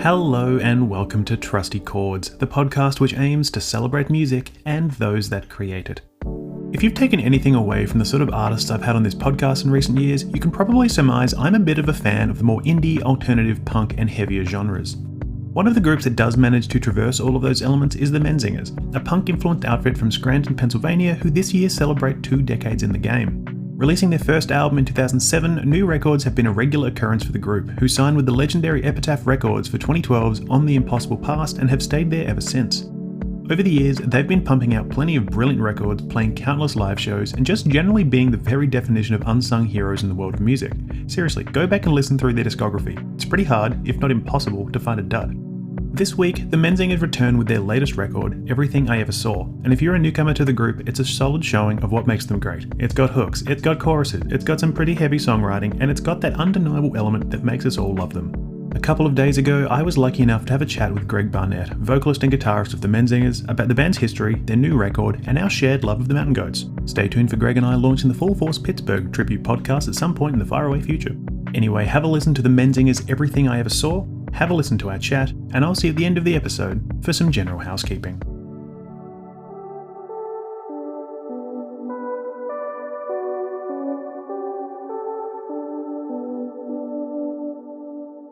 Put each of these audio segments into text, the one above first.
Hello and welcome to Trusty Chords, the podcast which aims to celebrate music and those that create it. If you've taken anything away from the sort of artists I've had on this podcast in recent years, you can probably surmise I'm a bit of a fan of the more indie, alternative, punk and heavier genres. One of the groups that does manage to traverse all of those elements is the Menzingers, a punk-influenced outfit from Scranton, Pennsylvania, who this year celebrate 2 decades in the game. Releasing their first album in 2007, new records have been a regular occurrence for the group, who signed with the legendary Epitaph Records for 2012's On the Impossible Past and have stayed there ever since. Over the years, they've been pumping out plenty of brilliant records, playing countless live shows, and just generally being the very definition of unsung heroes in the world of music. Seriously, go back and listen through their discography. It's pretty hard, if not impossible, to find a dud. This week, the Menzingers return with their latest record, Everything I Ever Saw, and if you're a newcomer to the group, it's a solid showing of what makes them great. It's got hooks, it's got choruses, it's got some pretty heavy songwriting, and it's got that undeniable element that makes us all love them. A couple of days ago, I was lucky enough to have a chat with Greg Barnett, vocalist and guitarist of the Menzingers, about the band's history, their new record, and our shared love of the Mountain Goats. Stay tuned for Greg and I launching the Full Force Pittsburgh tribute podcast at some point in the faraway future. Anyway, have a listen to the Menzingers' Everything I Ever Saw, have a listen to our chat, and I'll see you at the end of the episode for some general housekeeping.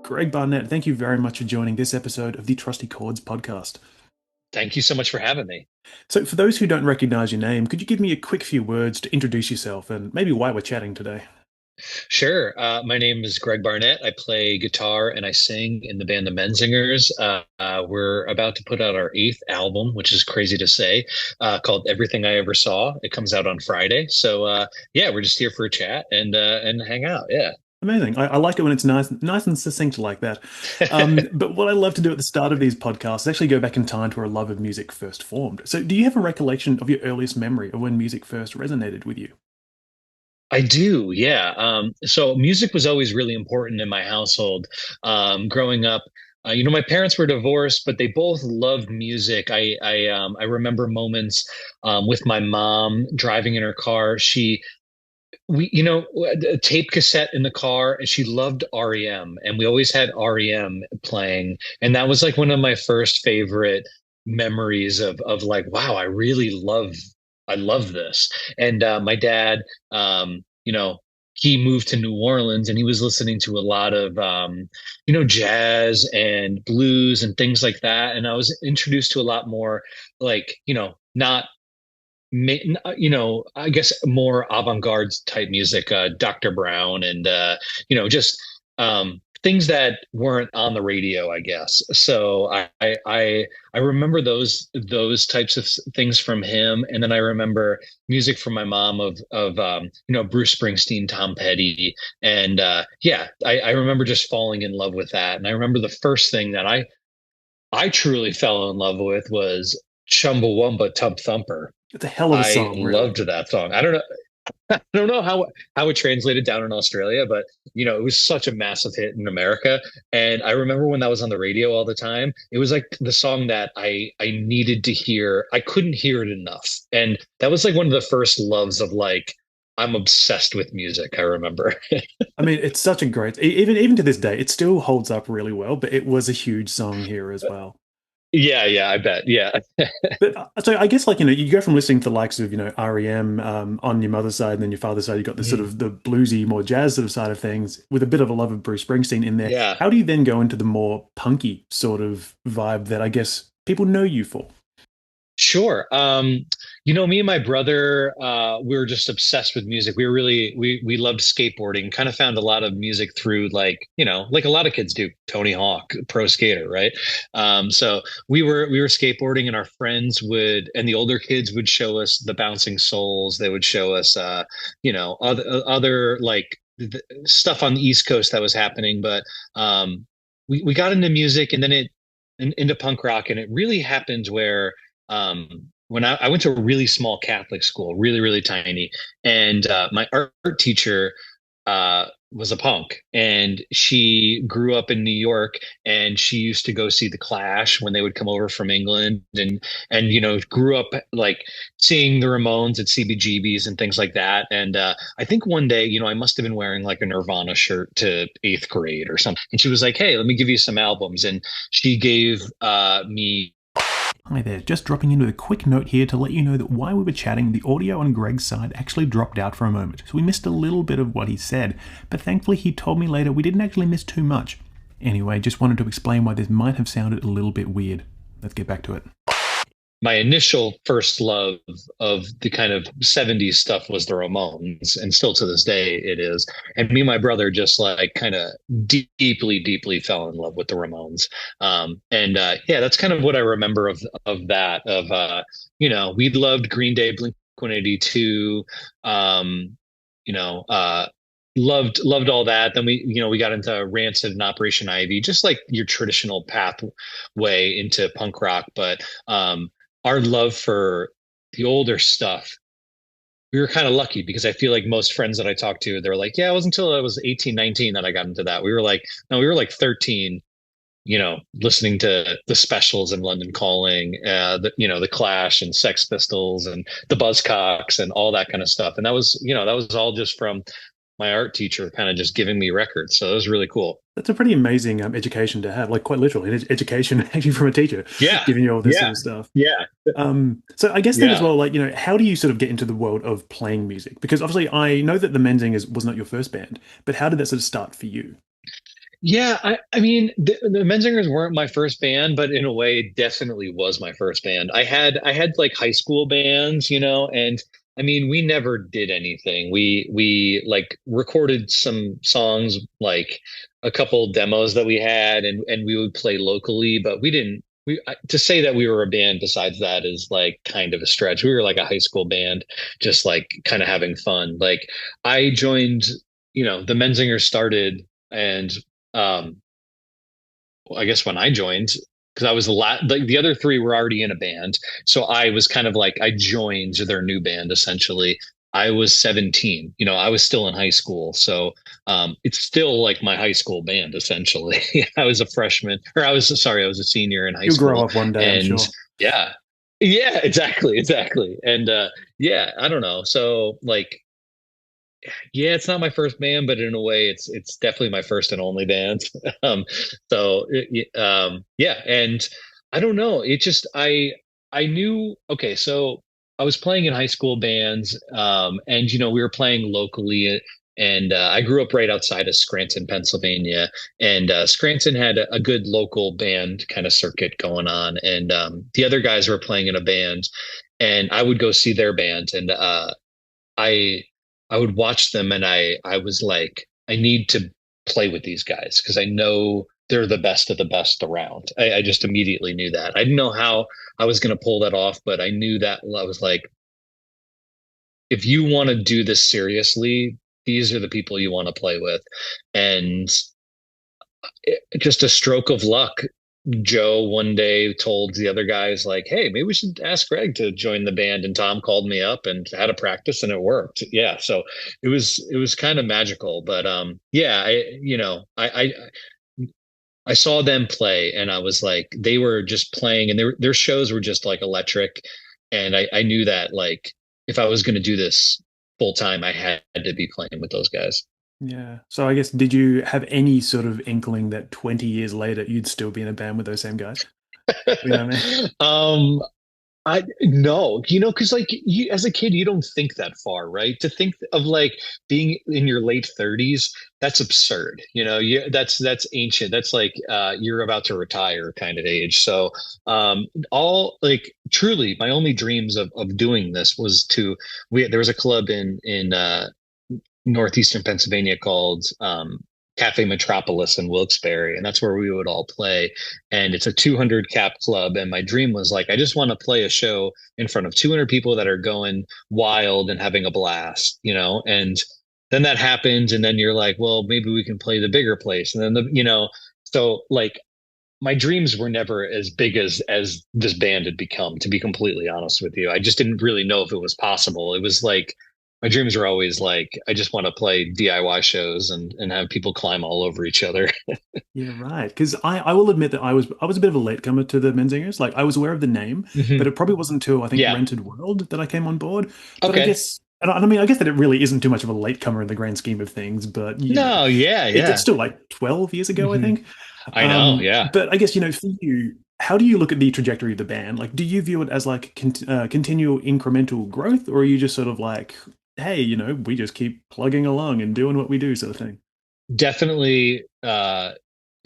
Greg Barnett, thank you very much for joining this episode of the Trusty Chords podcast. Thank you so much for having me. So for those who don't recognize your name, could you give me a quick few words to introduce yourself and maybe why we're chatting today? Sure. My name is Greg Barnett. I play guitar and I sing in the band The Menzingers. We're about to put out our 8th album, which is crazy to say, called Everything I Ever Saw. It comes out on Friday. So yeah, we're just here for a chat and hang out. Yeah. Amazing. I like it when it's nice and succinct like that. But what I love to do at the start of these podcasts is actually go back in time to where a love of music first formed. So do you have a recollection of your earliest memory of when music first resonated with you? I do, yeah. So music was always really important in my household. Growing up, my parents were divorced, but they both loved music. I remember moments with my mom driving in her car. A tape cassette in the car, and she loved REM, and we always had REM playing, and that was like one of my first favorite memories of like, wow, I love this. And my dad, he moved to New Orleans and he was listening to a lot of, jazz and blues and things like that. And I was introduced to a lot more like, not, I guess more avant-garde type music, Dr. Brown and, just things that weren't on the radio, I guess. So I remember those types of things from him, and then I remember music from my mom of Bruce Springsteen, Tom Petty, and I remember just falling in love with that. And I remember the first thing that I truly fell in love with was Chumbawamba Tub Thumper. It's a hell of a I song, really. loved that song. I don't know how it translated down in Australia, but it was such a massive hit in America. And I remember when that was on the radio all the time, it was like the song that I needed to hear. I couldn't hear it enough. And that was like one of the first loves of like, I'm obsessed with music, I remember. I mean, it's such a great, even to this day, it still holds up really well, but it was a huge song here as well. Yeah, I bet. Yeah. But so I guess you go from listening to the likes of REM on your mother's side, and then your father's side, you got this sort of the bluesy, more jazz sort of side of things with a bit of a love of Bruce Springsteen in there. Yeah. How do you then go into the more punky sort of vibe that I guess people know you for? Sure. Me and my brother, we were just obsessed with music. We loved skateboarding, kind of found a lot of music through like a lot of kids do, Tony Hawk, pro skater, right? So we were skateboarding and our friends and the older kids would show us the Bouncing Souls. They would show us, other like stuff on the East Coast that was happening. But, we got into music and then into punk rock, and it really happened where, when I went to a really small Catholic school, really, really tiny, and my art teacher was a punk, and she grew up in New York, and she used to go see the Clash when they would come over from England, and grew up like seeing the Ramones at CBGBs and things like that. And I think one day, I must have been wearing like a Nirvana shirt to eighth grade or something, and she was like, "Hey, let me give you some albums," and she gave me. Hi there, just dropping in with a quick note here to let you know that while we were chatting, the audio on Greg's side actually dropped out for a moment, so we missed a little bit of what he said, but thankfully he told me later we didn't actually miss too much. Anyway, just wanted to explain why this might have sounded a little bit weird. Let's get back to it. My initial first love of the kind of 70s stuff was the Ramones, and still to this day it is. And me and my brother just like kind of deeply, deeply fell in love with the Ramones. Yeah, that's kind of what I remember of that. We loved Green Day, Blink 182, loved all that. Then we got into Rancid and Operation Ivy, just like your traditional pathway into punk rock. But our love for the older stuff, we were kind of lucky because I feel like most friends that I talked to, they're like, yeah, it wasn't until I was 18, 19 that I got into that. We were like, no, we were like 13, listening to the Specials and London Calling, the Clash and Sex Pistols and the Buzzcocks and all that kind of stuff. And that was all just from my art teacher kind of just giving me records. So it was really cool. That's a pretty amazing education to have, like quite literally, education actually from a teacher, Yeah. giving you all this sort of stuff. Yeah. So I guess then as well, like, how do you sort of get into the world of playing music? Because obviously I know that the Menzingers was not your first band, but how did that sort of start for you? Yeah, I mean, the Menzingers weren't my first band, but in a way, it definitely was my first band. I had like high school bands, and I mean, we never did anything. We like recorded some songs, like a couple demos that we had, and we would play locally, but we didn't. To say that we were a band besides that is like kind of a stretch. We were like a high school band, just like kind of having fun. Like I joined, the Menzingers started, and I guess when I joined, because I was the other three were already in a band. So I was kind of like, I joined their new band essentially. I was 17, I was still in high school. So it's still like my high school band essentially. I was a freshman, or I was a senior in high school. You'll grow up one day, And I'm sure. yeah, yeah, exactly. And yeah, I don't know. So like, yeah, it's not my first band, but in a way, it's definitely my first and only band. um, yeah, and I don't know. It just I knew. Okay, so I was playing in high school bands, and we were playing locally. And I grew up right outside of Scranton, Pennsylvania, and Scranton had a good local band kind of circuit going on, and the other guys were playing in a band, and I would go see their band, and I I would watch them, and I was like, I need to play with these guys because I know they're the best of the best around. I just immediately knew that. I didn't know how I was going to pull that off, but I knew that I was like, if you want to do this seriously, these are the people you want to play with. And just a stroke of luck, Joe one day told the other guys like, "Hey, maybe we should ask Greg to join the band." And Tom called me up and had a practice, and it worked. Yeah, so it was kind of magical. But yeah, I saw them play, and I was like, they were just playing, and their shows were just like electric. And I knew that like if I was going to do this full time, I had to be playing with those guys. Yeah. So I guess, did you have any sort of inkling that 20 years later you'd still be in a band with those same guys? You know what I mean? um, I no, because like you as a kid, you don't think that far, right? To think of like being in your late 30s, that's absurd. That's ancient. That's like you're about to retire kind of age. So all like truly, my only dreams of doing this was there was a club in northeastern Pennsylvania called Cafe Metropolis in Wilkes-Barre, and that's where we would all play. And it's a 200 cap club. And my dream was like, I just want to play a show in front of 200 people that are going wild and having a blast, And then that happens, and then you're like, well, maybe we can play the bigger place. And then so like my dreams were never as big as this band had become. To be completely honest with you, I just didn't really know if it was possible. It was like my dreams are always like I just want to play DIY shows and have people climb all over each other. Yeah, right. Because I will admit that I was a bit of a latecomer to the Menzingers. Like I was aware of the name, but Hmm. it probably wasn't until I think Yeah. Rented World that I came on board. But I Okay. guess, and I mean, I guess that it really isn't too much of a latecomer in the grand scheme of things. But No. Yeah. it's Yeah. still like 12 years ago, I Hmm. think. I know. Yeah. But I guess for you, how do you look at the trajectory of the band? Like, do you view it as like continual incremental growth, or are you just sort of like, hey, we just keep plugging along and doing what we do, sort of thing? Definitely.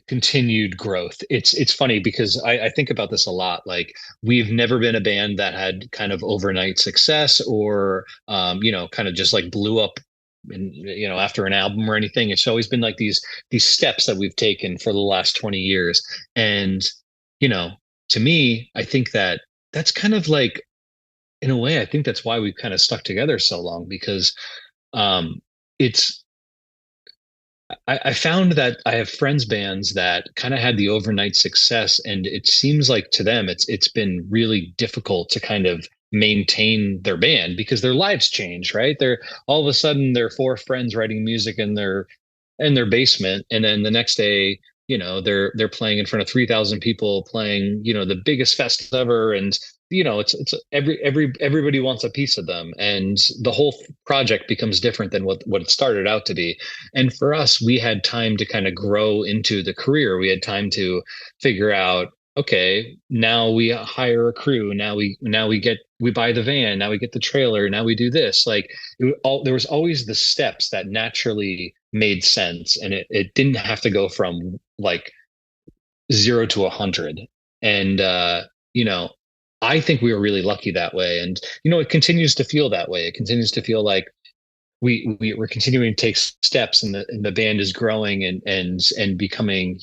Continued growth. It's funny because I think about this a lot. Like we've never been a band that had kind of overnight success or kind of just like blew up after an album or anything. It's always been like these steps that we've taken for the last 20 years. And you know, to me, I think that that's kind of like in a way, I think that's why we've kind of stuck together so long because um it's I found that I have friends bands that kind of had the overnight success, and it seems like to them it's been really difficult to kind of maintain their band because their lives change, right? They're all of a sudden they're four friends writing music in their basement, and then the next day, they're playing in front of 3,000 people, playing, the biggest fest ever, and it's everybody wants a piece of them, and the whole project becomes different than what it started out to be. And for us, we had time to kind of grow into the career. We had time to figure out, okay, now we hire a crew. Now we buy the van. Now we get the trailer. Now we do this. Like there was always the steps that naturally made sense, and it didn't have to go from like 0 to 100. And you know, I think we were really lucky that way. And it continues to feel that way. It continues to feel like we're continuing to take steps, and the band is growing and becoming,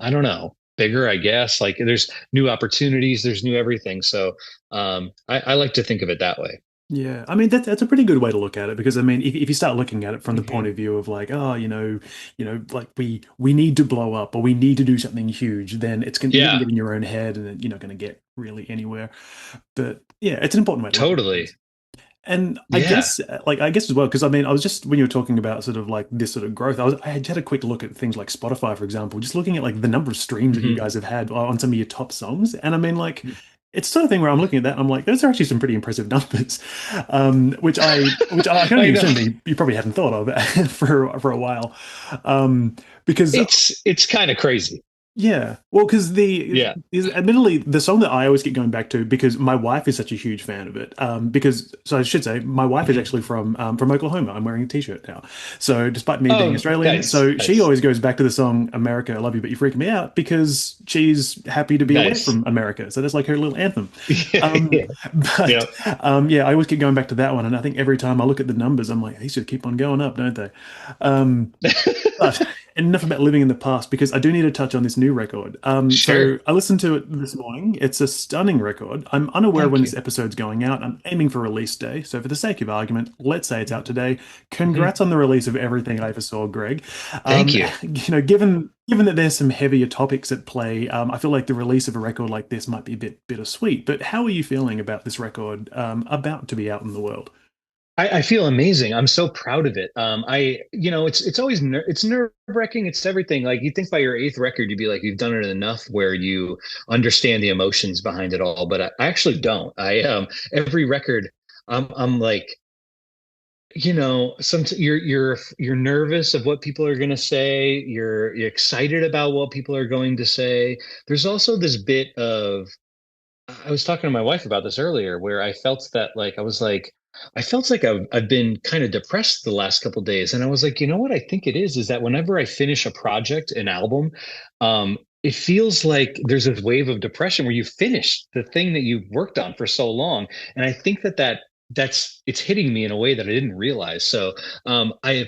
I don't know, bigger, I guess. Like there's new opportunities, there's new everything. So I like to think of it that way. Yeah, I mean that's a pretty good way to look at it because I mean if you start looking at it from the point Hmm. of view of like oh like we need to blow up or we need to do something huge, then you're gonna Yeah, get in your own head and you're not gonna get really anywhere. But yeah, it's an important way to look at totally. things. And Yeah. I guess as well, because I mean, I was just when you were talking about sort of like this sort of growth, I had a quick look at things like Spotify, for example, just looking at like the number of streams that you Hmm. guys have had on some of your top songs, and I mean, like, it's the sort of thing where I'm looking at that, and I'm like, those are actually some pretty impressive numbers, which I can only I know. assume that you probably hadn't thought of for a while, because It's kind of crazy. yeah, well, because Yeah. admittedly the song that I always get going back to because my wife is such a huge fan of it. Because so I should say my wife is Mhm. actually from Oklahoma. I'm wearing a t-shirt now. So despite me being Oh, Australian, nice, so she nice, always goes back to the song "America, I Love You, But You Freak Me Out" because she's happy to be away nice. from America. So that's like her little anthem. Yeah. Um, Yeah. but yeah, I always keep going back to that one, and I think every time I look at the numbers, I'm like, these should keep on going up, don't they? Um, but enough about living in the past because I do need to touch on this new record. So Sure. I listened to it this morning. It's a stunning record. I'm unaware when Thank this you. episode's going out. I'm aiming for release day. So for the sake of argument, let's say it's out today. Mhm. Congrats on the release of everything I ever saw, Greg. Thank you. Given that there's some heavier topics at play, I feel like the release of a record like this might be a bit bittersweet. But how are you feeling about this record about to be out in the world? I feel amazing. I'm so proud of it. It's always it's nerve-wracking. It's everything. Like you think by your eighth record, you'd be like, you've done it enough where you understand the emotions behind it all. But I actually don't. Every record, I'm like, some you're nervous of what people are going to say. You're excited about what people are going to say. There's also this bit of I was talking to my wife about this earlier, where I felt that like I felt like I've been kind of depressed the last couple of days, and I was like, you know what I think it is that whenever I finish a project, an album, it feels like there's this wave of depression where you finish the thing that you've worked on for so long, and I think that's it's hitting me in a way that I didn't realize. So I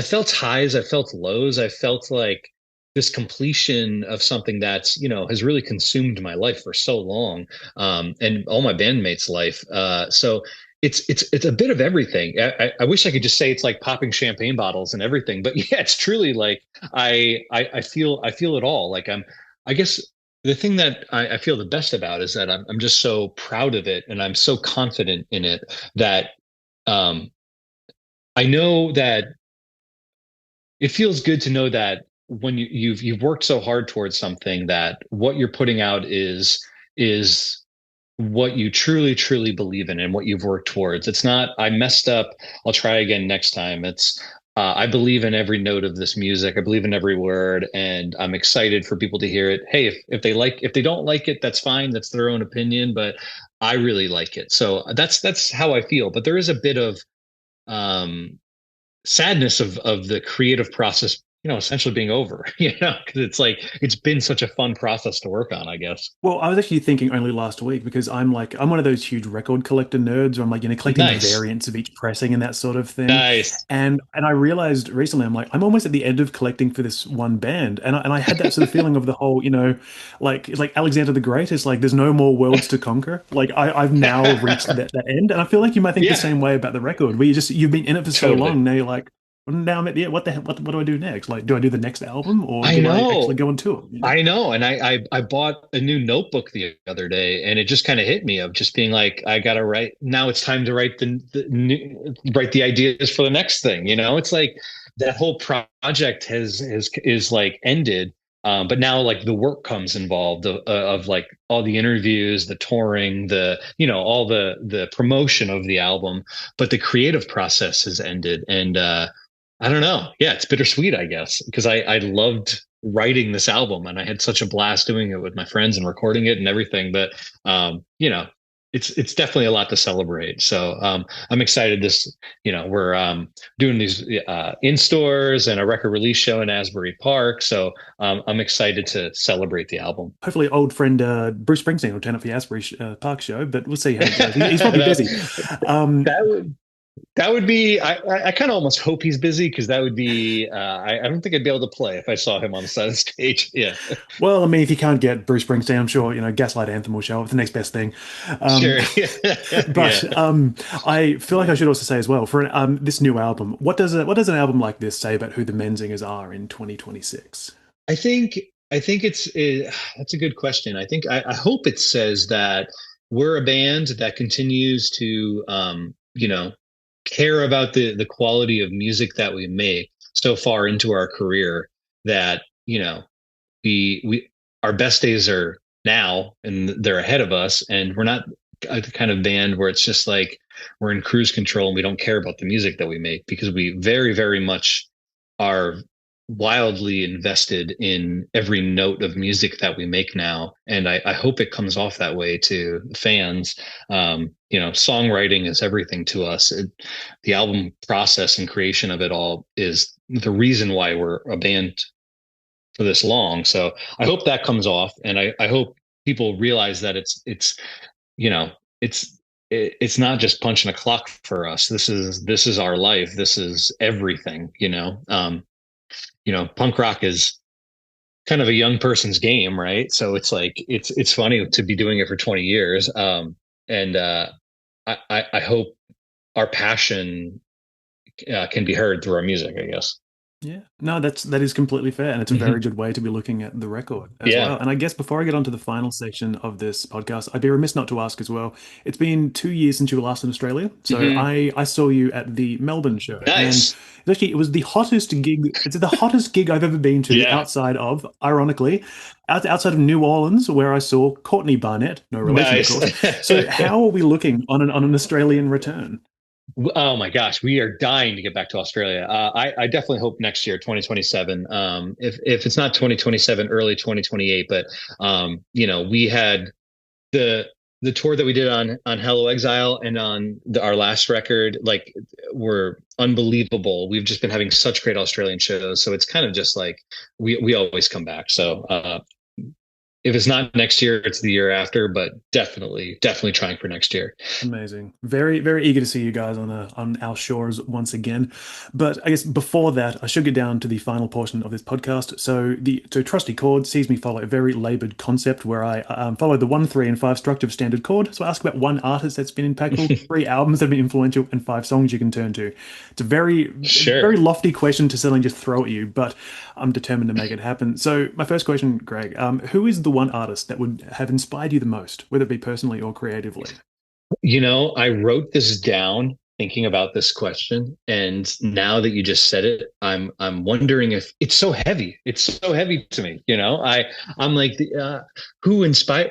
felt highs, I felt lows, I felt like this completion of something that's has really consumed my life for so long, and all my bandmates life, so it's a bit of everything. I wish I could just say it's like popping champagne bottles and everything, but yeah, it's truly like I feel it all. Like I guess the thing that I feel the best about is that I'm just so proud of it, and I'm so confident in it that um I know that it feels good to know that when you've worked so hard towards something, that what you're putting out is what you truly believe in and what you've worked towards. It's not, I messed up, I'll try again next time. It's, I believe in every note of this music. I believe in every word, and I'm excited for people to hear it. Hey, if they don't like it, that's fine. That's their own opinion, but I really like it. So that's how I feel. But there is a bit of um sadness of the creative process, essentially being over, because it's like it's been such a fun process to work on, I guess. Well, I was actually thinking only last week because I'm one of those huge record collector nerds where I'm like, collecting the Nice. variants of each pressing and that sort of thing. Nice. And I realized recently I'm like, I'm almost at the end of collecting for this one band. And I had that sort of feeling of the whole, like it's like Alexander the Great. It's like there's no more worlds to conquer. Like I've now reached that end. And I feel like you might think the Yeah, same way about the record, where you've been in it for so totally. long. Now you're like, well, now I'm at the end. What do I do next? Like, do I do the next album or I do I actually know. go on tour? I know. And I bought a new notebook the other day, and it just kind of hit me of just being like, I gotta write now. It's time to write write the ideas for the next thing. It's like that whole project is like ended. But now like the work comes involved of like all the interviews, the touring, all the promotion of the album, but the creative process has ended. And I don't know. Yeah, it's bittersweet, I guess, because I loved writing this album, and I had such a blast doing it with my friends and recording it and everything. But it's definitely a lot to celebrate. So I'm excited. We're doing these in stores and a record release show in Asbury Park. So I'm excited to celebrate the album. Hopefully, old friend Bruce Springsteen will turn up for the Asbury Park show, but we'll see how it goes. He's probably busy. that, Um, that would That would be, I kind of almost hope he's busy, because that would be, I don't think I'd be able to play if I saw him on the side of the stage. Yeah, well, I mean, if you can't get Bruce Springsteen, I'm sure Gaslight Anthem will show up. The next best thing. Um, sure. Yeah. but I feel like I should also say as well for this new album, what does an album like this say about who the Menzingers are in 2026? I think, that's a good question. I hope it says that we're a band that continues to, care about the quality of music that we make so far into our career, that, we our best days are now and they're ahead of us, and we're not the kind of band where it's just like we're in cruise control and we don't care about the music that we make, because we very much are wildly invested in every note of music that we make now. And I hope it comes off that way to fans. Songwriting is everything to us. The album process and creation of it all is the reason why we're a band for this long. So I hope that comes off, and I hope people realize that you know it's not just punching a clock for us. This is our life. This is everything. Punk rock is kind of a young person's game, right? So it's like it's funny to be doing it for 20 years. And I hope our passion can be heard through our music, I guess. Yeah, no, that is completely fair, and it's a very Hmm. good way to be looking at the record as Yeah. well. And I guess before I get on to the final section of this podcast, I'd be remiss not to ask as well. It's been 2 years since you were last in Australia, so Hmm. I saw you at the Melbourne show, and Nice. it was the hottest gig. It's the hottest gig I've ever been to Yeah. outside of, ironically, outside of New Orleans, where I saw Courtney Barnett, no relation, of Nice. course. So how are we looking on an Australian return? Oh my gosh, we are dying to get back to Australia. I definitely hope next year, 2027. If it's not 2027, early 2028. But we had the the tour that we did on Hello Exile and on our last record, like, were unbelievable. We've just been having such great Australian shows, so it's kind of just like we always come back. So if it's not next year, it's the year after, but definitely trying for next year. Amazing. Very, very eager to see you guys on our shores once again. But I guess before that, I should get down to the final portion of this podcast. So Trusty Chord sees me follow a very labored concept where I follow the 1, 3, and 5 structure of standard chord. So I ask about one artist that's been impactful, 3 albums that have been influential, and 5 songs you can turn to. It's a very Sure. lofty question to suddenly just throw at you, but I'm determined to make it happen. So my first question, Greg, who is the one artist that would have inspired you the most, whether it be personally or creatively? I wrote this down, thinking about this question, and now that you just said it, I'm wondering if it's so heavy. It's so heavy to me. I'm like who inspired?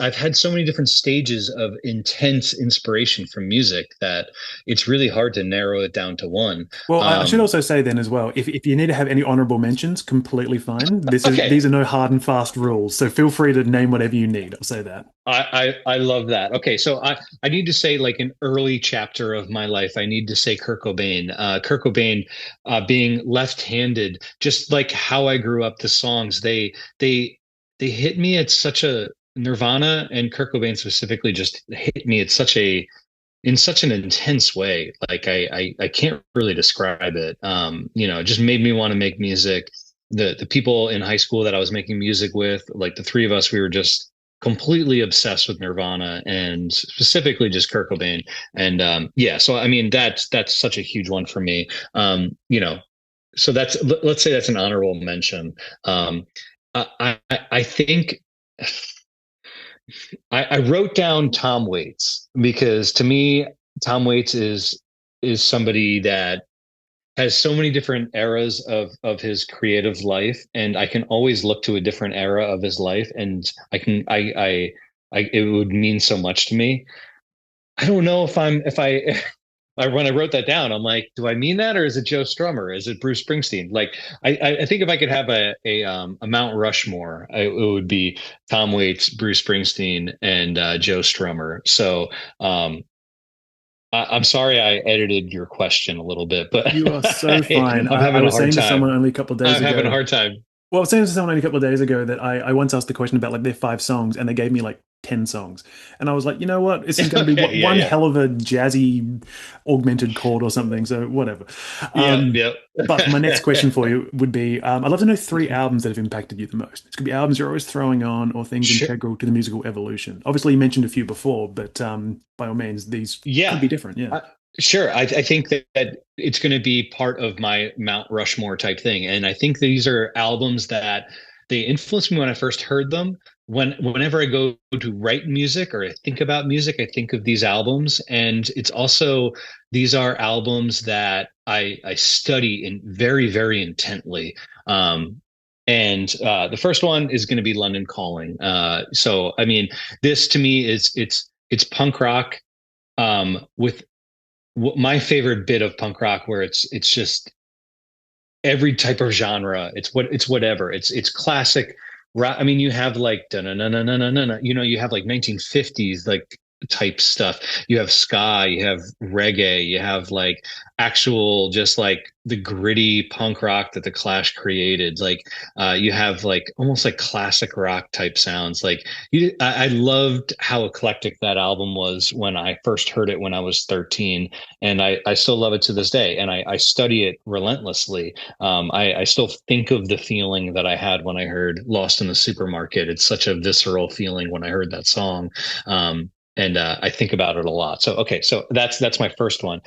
I've had so many different stages of intense inspiration from music that it's really hard to narrow it down to one. Well, I should Um, also say then as well, if you need to have any honorable mentions, completely fine. okay, These are no hard and fast rules, so feel free to name whatever you need. I'll say that. I love that. Okay, so I need to say like an early chapter of my life. I need to say Kurt Cobain. Kurt Cobain, being left-handed, just like how I grew up. The songs they hit me at such a Nirvana and Kurt Cobain specifically just hit me at such a in such an intense way. Like I can't really describe it. It just made me want to make music. The people in high school that I was making music with, like the three of us, we were just completely obsessed with Nirvana and specifically just Kurt Cobain. And yeah, so I mean that's such a huge one for me. So let's say that's an honorable mention. I think I wrote down Tom Waits because to me, Tom Waits is somebody that has so many different eras of his creative life, and I can always look to a different era of his life, and I it would mean so much to me. I don't know if I when I wrote that down, I'm like, do I mean that, or is it Joe Strummer? Is it Bruce Springsteen? Like, I think if I could have a Mount Rushmore, it would be Tom Waits, Bruce Springsteen, and Joe Strummer. So, I'm sorry I edited your question a little bit, but You are so fine. I'm I having a was hard saying to someone time. only a couple of days I'm having a ago. hard time. Well, I was saying to someone only a couple of days ago that I once asked a question about like their 5 songs, and they gave me like 10 songs, and I was like, you know what, this is going to be Okay, yeah, one yeah, hell of a jazzy augmented chord or something. So whatever. yeah, Um, yeah. but my next question for you would be, I'd love to know 3 albums that have impacted you the most. It's going to be albums you're always throwing on, or things Sure. integral to the musical evolution. Obviously, you mentioned a few before, but by all means, these could Yeah. be different. Yeah. Sure. I think that it's going to be part of my Mount Rushmore type thing. And I think these are albums that they influenced me when I first heard them. Whenever I go to write music or I think about music, I think of these albums. And it's also, these are albums that I study in very, very intently. And the first one is going to be London Calling. So, I mean, this to me is it's punk rock with my favorite bit of punk rock where it's just every type of genre. It's whatever. It's classic rock. I mean, you have like na na na na na na. You have like 1950s like type stuff. You have ska, you have reggae, you have like actual just like the gritty punk rock that the Clash created. Like you have like almost like classic rock type sounds. Like I loved how eclectic that album was when I first heard it when I was 13, and I still love it to this day, and I study it relentlessly. I still think of the feeling that I had when I heard Lost in the Supermarket. It's such a visceral feeling when I heard that song. And I think about it a lot. So, okay, so that's my first one.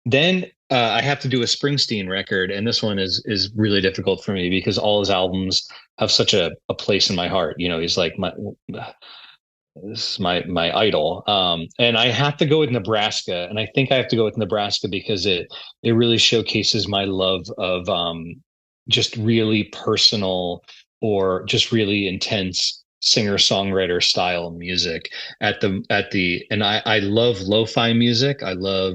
Then I have to do a Springsteen record, and this one is really difficult for me because all his albums have such a place in my heart. He's like this is my idol. And I have to go with Nebraska, and I think I have to go with Nebraska because it really showcases my love of just really personal or just really intense singer-songwriter style music and I love lo-fi music. I love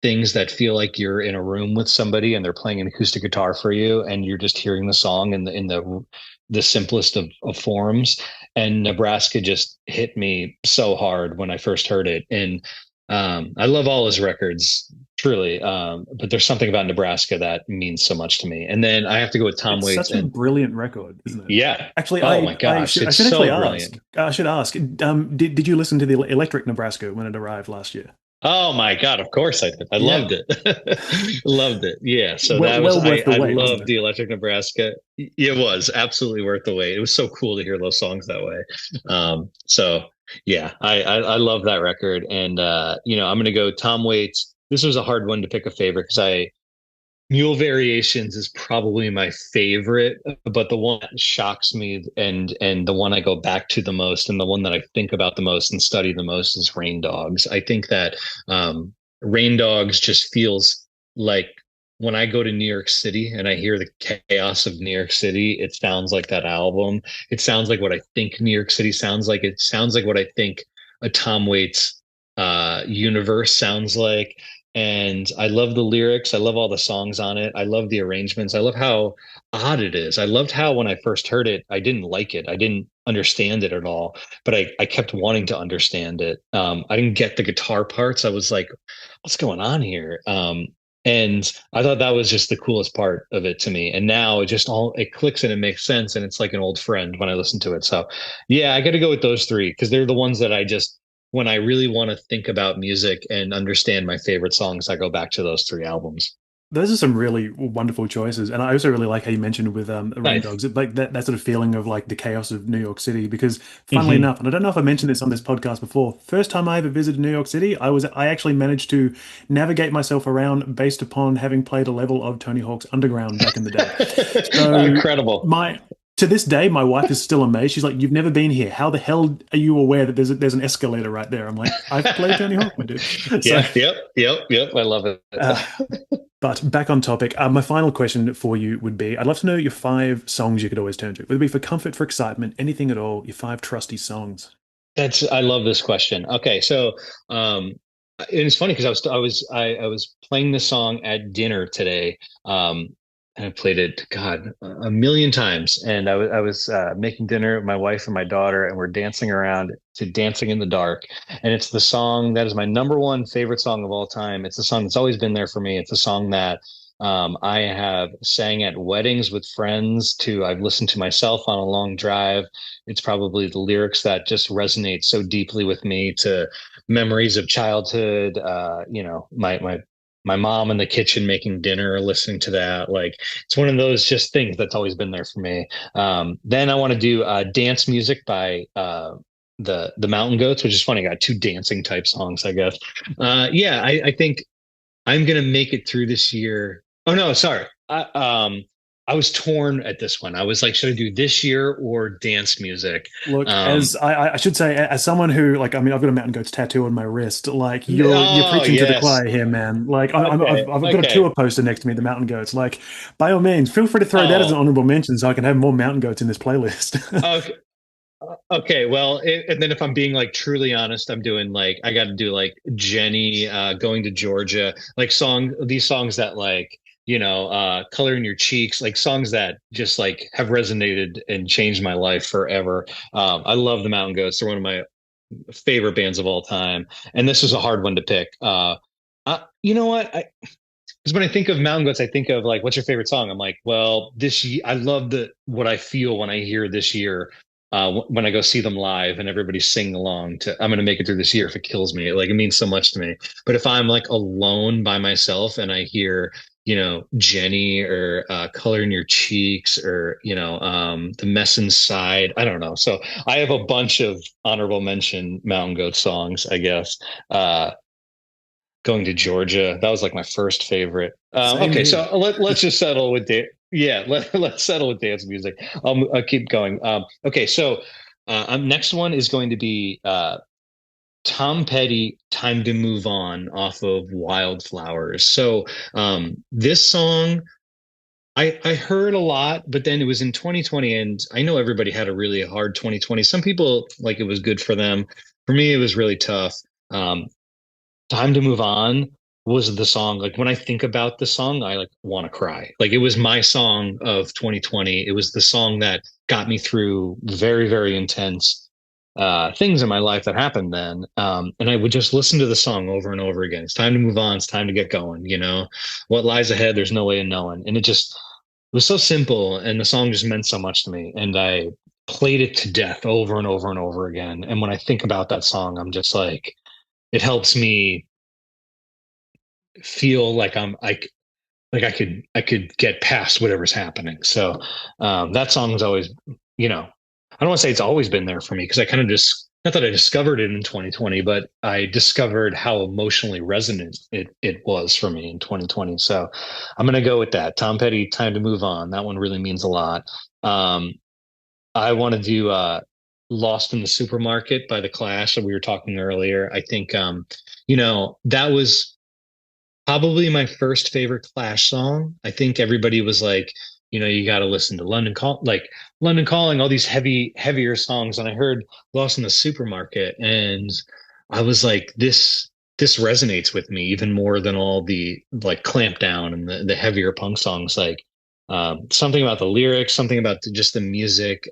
things that feel like you're in a room with somebody and they're playing an acoustic guitar for you and you're just hearing the song in the simplest of forms. And Nebraska just hit me so hard when I first heard it. And I love all his records, truly. But there's something about Nebraska that means so much to me. And then I have to go with Tom It's Waits. such a And brilliant record, isn't it? yeah, Actually, oh my gosh, I it's should actually so ask. brilliant. I should ask. Did you listen to the Electric Nebraska when it arrived last year? Oh my God, of course I did. I Yeah, loved it. Loved it. Yeah. So well, that was well worth the I wait, wasn't loved it? the Electric Nebraska. It was absolutely worth the wait. It was so cool to hear those songs that way. So yeah, I love that record. And I'm gonna go Tom Waits. This was a hard one to pick a favorite because I Mule Variations is probably my favorite, but the one that shocks me and the one I go back to the most and the one that I think about the most and study the most is Rain Dogs. I think that Rain Dogs just feels like when I go to New York City and I hear the chaos of New York City, it sounds like that album. It sounds like what I think New York City sounds like. It sounds like what I think a Tom Waits universe sounds like. And I love the lyrics. I love all the songs on it. I love the arrangements. I love how odd it is. I loved how when I first heard it, I didn't like it. I didn't understand it at all, but I kept wanting to understand it. I didn't get the guitar parts. I was like, what's going on here? And I thought that was just the coolest part of it to me. And now it just all it clicks and it makes sense. And it's like an old friend when I listen to it. So yeah, I got to go with those three because they're the ones that I just, when I really want to think about music and understand my favorite songs, I go back to those three albums. Those are some really wonderful choices, and I also really like how you mentioned with Rain Nice. Dogs, like that sort of feeling of like the chaos of New York City. Because funnily Hmm. enough, and I don't know if I mentioned this on this podcast before, first time I ever visited New York City, I actually managed to navigate myself around based upon having played a level of Tony Hawk's Underground back in the day. So Incredible. my to this day, my wife is still amazed. She's like, "You've never been here. How the hell are you aware that there's an escalator right there?" I'm like, "I've played Tony Hawk, my dude." So. Yeah, yep. I love it. Uh, but back on topic, my final question for you would be: I'd love to know your five songs you could always turn to, whether it be for comfort, for excitement, anything at all. Your five trusty songs. I love this question. Okay, so um and it's funny because I was playing this song at dinner today. And I played it, God, a million times. And I was making dinner with my wife and my daughter, and we're dancing around to Dancing in the Dark. And it's the song that is my number one favorite song of all time. It's a song that's always been there for me. It's a song that I have sang at weddings with friends to, I've listened to myself on a long drive. It's probably the lyrics that just resonate so deeply with me to memories of childhood. My mom in the kitchen making dinner, listening to that. Like it's one of those just things that's always been there for me. Then I want to do dance music by the Mountain Goats, which is funny. I got two dancing type songs, I guess. Yeah, I think I'm gonna make it through this year. Oh no, sorry. I was torn at this one. I was like, should I do this year or dance music? Look, Um, as I should say, as someone who like, I mean, I've got a Mountain Goats tattoo on my wrist. Like, you're oh preaching to the yes. choir here, man. Like, Okay. I've got a Okay. tour poster next to me, the Mountain Goats. Like, by all means, feel free to throw that as an Oh, honorable mention, so I can have more Mountain Goats in this playlist. okay. Okay. Well, and then if I'm being like truly honest, I'm doing like I got to do like Jenny, going to Georgia, like these songs that like color in your cheeks, like songs that just like have resonated and changed my life forever. I love the Mountain Goats. They're one of my favorite bands of all time, and this was a hard one to pick. You know what? Because when I think of Mountain Goats, I think of like, what's your favorite song? I'm like, well, this year, I love the what I feel when I hear this year. When I go see them live and everybody's singing along to "I'm gonna make it through this year if it kills me," like it means so much to me. But if I'm like alone by myself and I hear, Jenny or "Color in Your Cheeks" or "The Mess Inside," I don't know. So I have a bunch of honorable mention Mountain Goat songs, I guess. Going to Georgia. That was like my first favorite. Same Okay, here. so let's just settle with yeah, let's settle with dance music. I'll keep going. Okay, so next one is going to be Tom Petty, "Time to Move On" off of Wildflowers. So this song I heard a lot, but then it was in 2020, and I know everybody had a really hard 2020. Some people like it was good for them. For me, it was really tough. Um, Time to Move On was the song. Like when I think about the song, I like want to cry. Like it was my song of 2020. It was the song that got me through very, very intense things in my life that happened then. And I would just listen to the song over and over again. It's time to move on. It's time to get going. What lies ahead, there's no way of knowing. And it was so simple. And the song just meant so much to me. And I played it to death over and over and over again. And when I think about that song, I'm just like, it helps me feel like like I could get past whatever's happening. So that song's always, I don't want to say it's always been there for me because I kind of just not that I discovered it in 2020, but I discovered how emotionally resonant it was for me in 2020. So I'm gonna go with that. Tom Petty, "Time to Move On." That one really means a lot. Um, I want to do "Lost in the Supermarket" by The Clash that we were talking earlier. I think that was probably my first favorite Clash song. I think everybody was like, you got to listen to London Calling, all these heavier songs. And I heard Lost in the Supermarket, and I was like, this resonates with me even more than all the like Clamp Down and the heavier punk songs. Like something about the lyrics, something about just the music.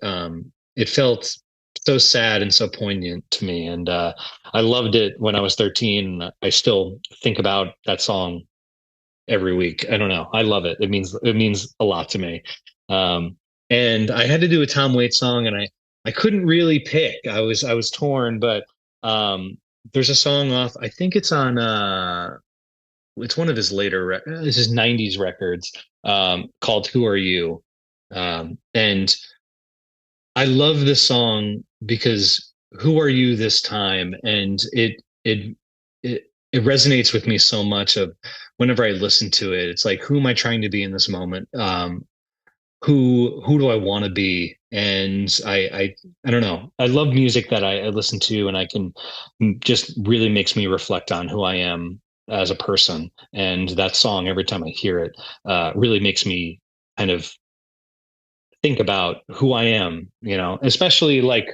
It felt so sad and so poignant to me, and I loved it when I was 13. I still think about that song every week. I don't know. I love it. It means a lot to me. Um, and I had to do a Tom Waits song, and I couldn't really pick. I was torn, but there's a song off. I think it's on. It's one of his this is '90s records, called "Who Are You," and I love this song because "Who Are You This Time," and it resonates with me so much. Of whenever I listen to it, it's like, who am I trying to be in this moment? Who do I want to be? And I don't know. I love music that I listen to, and I can just really makes me reflect on who I am as a person. And that song, every time I hear it, really makes me kind of think about who I am. Especially like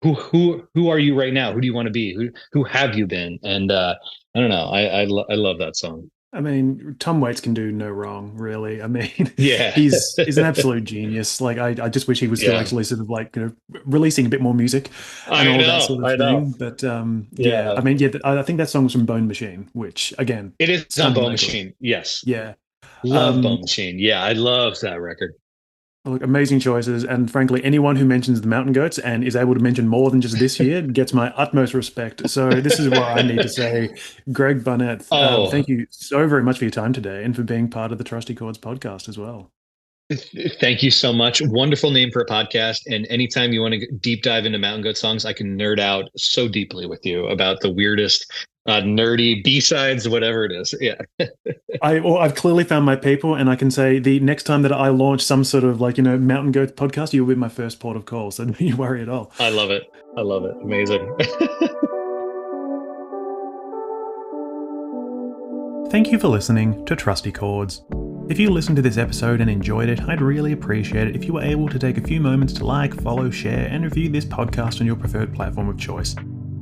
who are you right now? Who do you want to be? Who have you been? And I don't know. I love that song. I mean, Tom Waits can do no wrong, really. I mean, Yeah. he's an absolute genius. Like, I just wish he was still Yeah. actually sort of like, releasing a bit more music and I all that know. sort of I know. thing. But yeah, Yeah. I mean, yeah, I think that song was from Bone Machine, which again, It is on stunning Bone record. Machine. Yes. Yeah. Love Um, Bone Machine. Yeah, I love that record. Look, amazing choices, and frankly, anyone who mentions the Mountain Goats and is able to mention more than just this year gets my utmost respect. So this is where I need to say, Greg Barnett, Oh, thank you so very much for your time today and for being part of the Trusty Chords podcast as well. thank you so much. Wonderful name for a podcast. And anytime you want to deep dive into Mountain Goat songs, I can nerd out so deeply with you about the weirdest, nerdy B-sides, whatever it is. Yeah. I've clearly found my people, and I can say the next time that I launch some sort of like Mountain Goats podcast, you'll be my first port of call. So don't you worry at all. I love it. I love it. Amazing. Thank you for listening to Trusty Chords. If you listened to this episode and enjoyed it, I'd really appreciate it if you were able to take a few moments to like, follow, share, and review this podcast on your preferred platform of choice.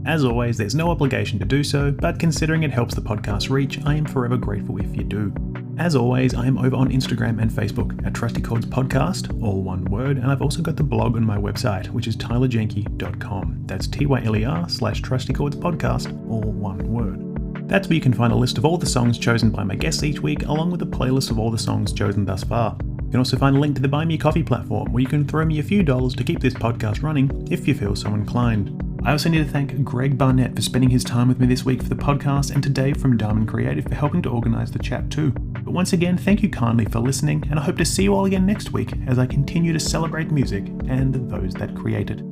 As always, there's no obligation to do so, but considering it helps the podcast reach, I am forever grateful if you do. As always, I am over on Instagram and Facebook at Trusty Chords Podcast, all one word, and I've also got the blog on my website, which is tylerjenke.com. That's TYLER/Trusty Chords Podcast, all one word. That's where you can find a list of all the songs chosen by my guests each week, along with a playlist of all the songs chosen thus far. You can also find a link to the Buy Me a Coffee platform, where you can throw me a few dollars to keep this podcast running, if you feel so inclined. I also need to thank Greg Barnett for spending his time with me this week for the podcast, and to Dave from Diamond Creative for helping to organise the chat too. But once again, thank you kindly for listening, and I hope to see you all again next week as I continue to celebrate music and those that create it.